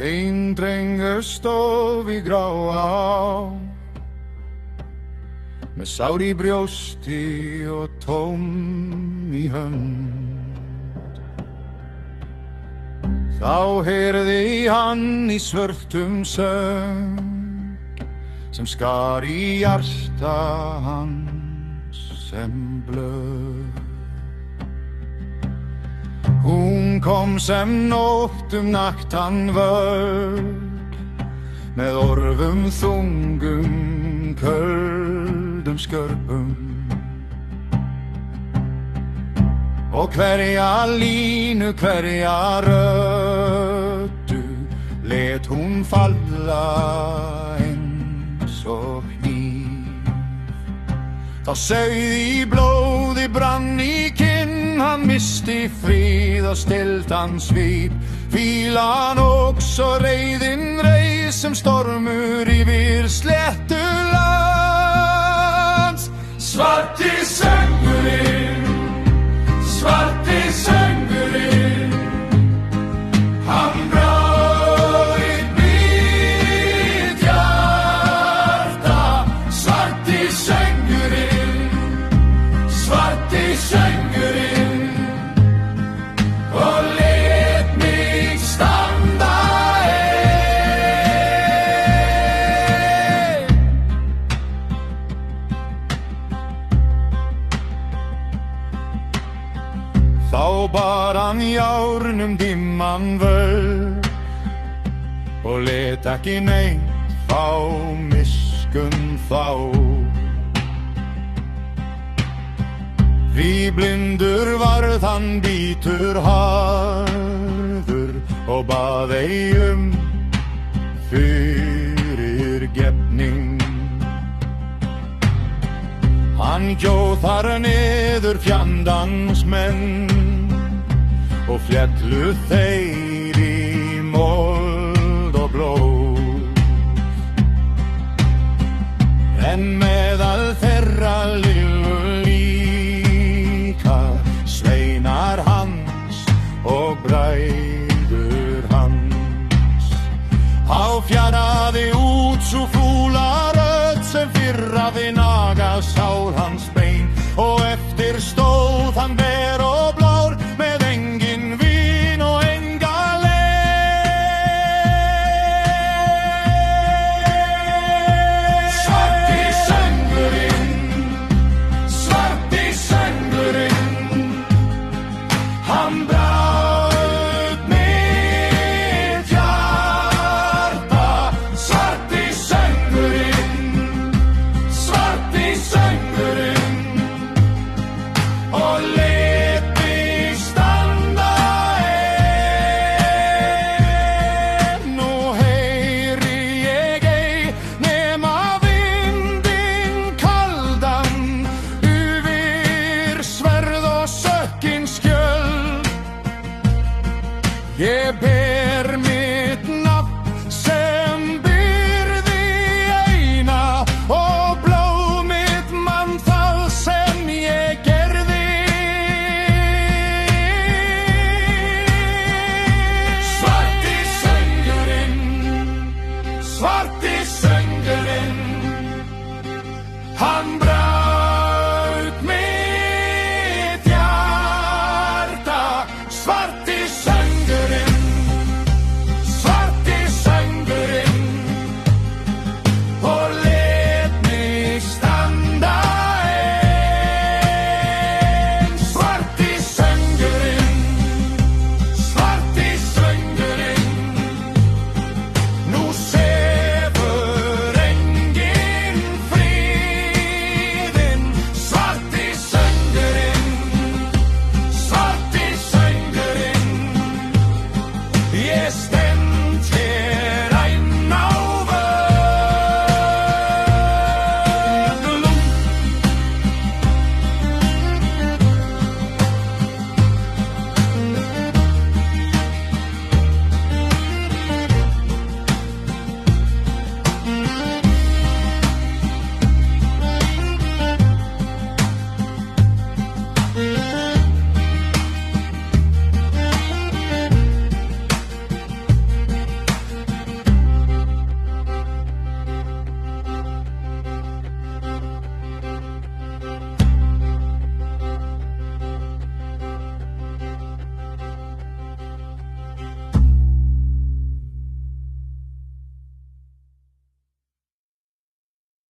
Ein drengur stóð við gráa á, með sár í brjósti og tóm í hönd. Þá heyrði hann í svörtum söng, sem skar í hjarta hans sem blöð. Hún kom sem nótt naktan völd, með orfum þungum, köldum skörpum. Og hverja línu, hverja röddu, let hún falla eins og hníf. Þá sauð í blóði, brann í kinn, hann misti frið og stilltan svip. Fílan óx og reiðin reis sem stormur yfir sléttu lands. Svarti söngurinn, svarti söngurinn, hann braut mitt hjarta. Svarti söngurinn, svarti söngurinn, og let mig standa ein. Þá bar hann járnum dimman völd, og let ekki neitt fá miskunn þá. Því blindur varð hann bítur harður, og bað ei fyrirgefning. Hann hjó þar niður fjandans menn, og féllu þeir í mold og blóð. En meðal þeirra lillu líka sveinar hans og bræður hans. Á fjaraði út sú fúla rödd sem fyrraði naga sál hans bein, og eftir stóð hann ver og blár, með engin vín og enga leið. Svarti söngurinn, svarti söngurinn, hann braut mitt hjarta. Svarti söngurinn, svarti söngurinn, og let mig standa ein. Nú heyri ég ei nema vindinn kaldan, yfir sverð og sökkin skjöld. Ég ber mitt nafn sem byrði eina, og blóð mitt mann það sem ég gerði. Svarti söngurinn, svarti